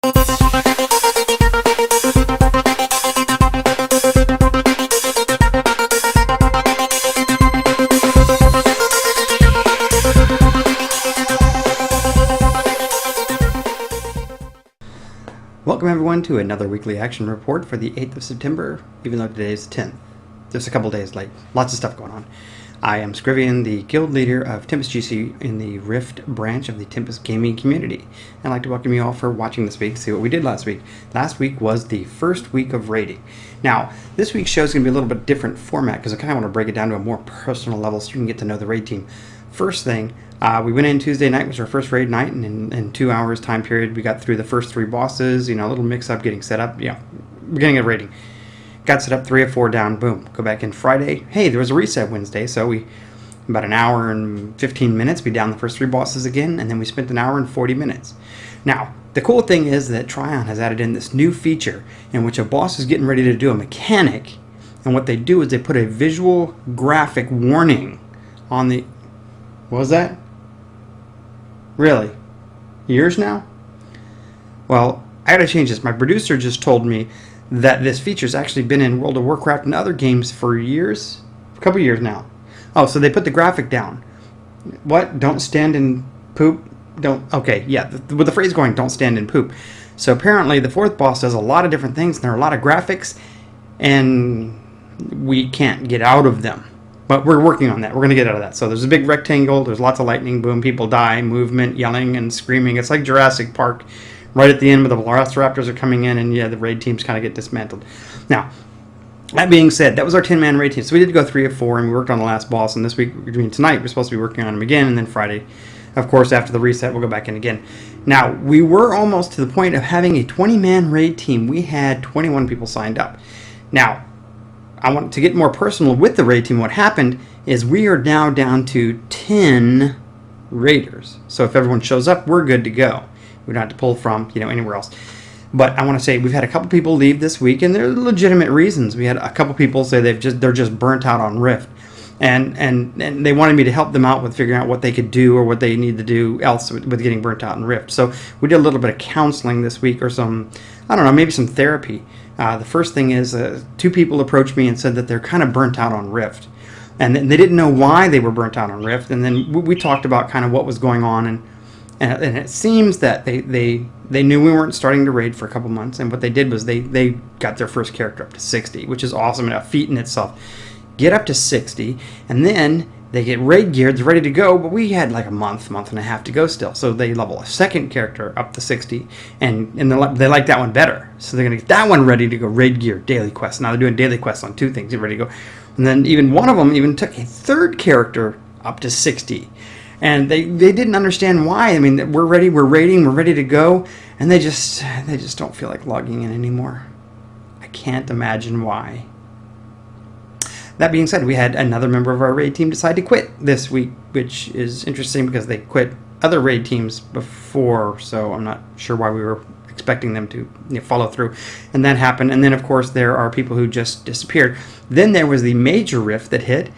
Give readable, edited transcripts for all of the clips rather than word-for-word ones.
Welcome everyone to another weekly action report for the 8th of September, even though today is 10th. Just a couple days late. Lots of stuff going on. I am Scrivian, the guild leader of Tempest GC in the Rift branch of the Tempest gaming community. I'd like to welcome you all for watching this week, see what we did last week. Last week was the first week of raiding. Now, this week's show is going to be a little bit different format because I kind of want to break it down to a more personal level so you can get to know the raid team. First thing, we went in Tuesday night, was our first raid night, and in 2 hours time period we got through the first 3 bosses, a little mix up, getting set up, beginning of raiding. Got set up, 3 of 4 down, boom, go back in Friday. Hey, there was a reset Wednesday, so we, about an hour and 15 minutes, we down the first 3 bosses again, and then we spent an hour and 40 minutes. Now, the cool thing is that Tryon has added in this new feature in which a boss is getting ready to do a mechanic, and what they do is they put a visual graphic warning on the... What was that? Really? Years now? Well, I gotta change this. My producer just told me that this feature's actually been in World of Warcraft and other games for years. A couple years now. Oh, so they put the graphic down. What? Don't stand in poop? Don't... Okay, yeah, with the phrase going, don't stand in poop. So apparently the 4th boss does a lot of different things, and there are a lot of graphics, and we can't get out of them. But we're working on that. We're going to get out of that. So there's a big rectangle. There's lots of lightning, boom, people die, movement, yelling and screaming. It's like Jurassic Park right at the end where the Velociraptors are coming in, and yeah, the raid teams kind of get dismantled. Now, that being said, that was our 10-man raid team. So we did go 3 of 4, and we worked on the last boss. And this week, tonight, we're supposed to be working on him again. And then Friday, of course, after the reset, we'll go back in again. Now, we were almost to the point of having a 20-man raid team. We had 21 people signed up. Now, I want to get more personal with the raid team. What happened is we are now down to 10 raiders. So if everyone shows up, we're good to go. We don't have to pull from anywhere else. But I want to say we've had a couple people leave this week, and they're legitimate reasons. We had a couple people say they're just burnt out on Rift, and they wanted me to help them out with figuring out what they could do or what they need to do else with getting burnt out in Rift. So we did a little bit of counseling this week, or some, I don't know, maybe some therapy. The first thing is 2 people approached me and said that they're kind of burnt out on Rift. And they didn't know why they were burnt out on Rift. And then we talked about kind of what was going on. And it seems that they knew we weren't starting to raid for a couple months. And what they did was they got their first character up to 60, which is awesome and a feat in itself. Get up to 60, and then they get raid geared, ready to go, but we had like a month and a half to go still. So they level a 2nd character up to 60, and they like that one better. So they're going to get that one ready to go raid gear, daily quests. Now they're doing daily quests on 2 things, they're ready to go. And then even one of them even took a 3rd character up to 60. And they didn't understand why. I mean, we're ready, we're raiding, we're ready to go, and they just don't feel like logging in anymore. I can't imagine why. That being said, we had another member of our raid team decide to quit this week, which is interesting because they quit other raid teams before, so I'm not sure why we were expecting them to follow through. And that happened, and then of course there are people who just disappeared. Then there was the major rift that hit,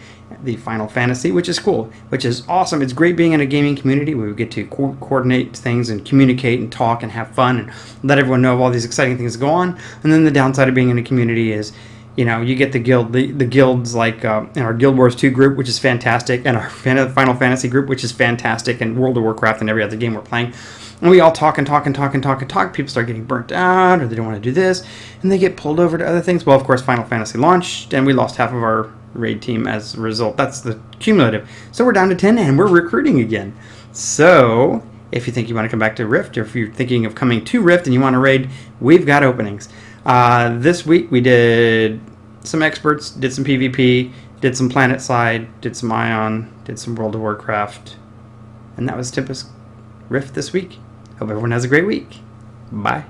the Final Fantasy, which is cool, which is awesome. It's great being in a gaming community where we get to coordinate things and communicate and talk and have fun and let everyone know of all these exciting things that go on. And then the downside of being in a community is you get the guilds like in our Guild Wars 2 group, which is fantastic, and our Final Fantasy group, which is fantastic, and World of Warcraft and every other game we're playing. And we all talk and talk and talk and talk and talk. People start getting burnt out, or they don't want to do this, and they get pulled over to other things. Well, of course, Final Fantasy launched, and we lost half of our raid team as a result. That's the cumulative. So we're down to 10, and we're recruiting again. So if you think you want to come back to Rift, or if you're thinking of coming to Rift and you want to raid, we've got openings. This week we did some experts, did some PvP, did some Planet Side, did some Ion, did some World of Warcraft, and that was Tempest Rift this week. Hope everyone has a great week. Bye.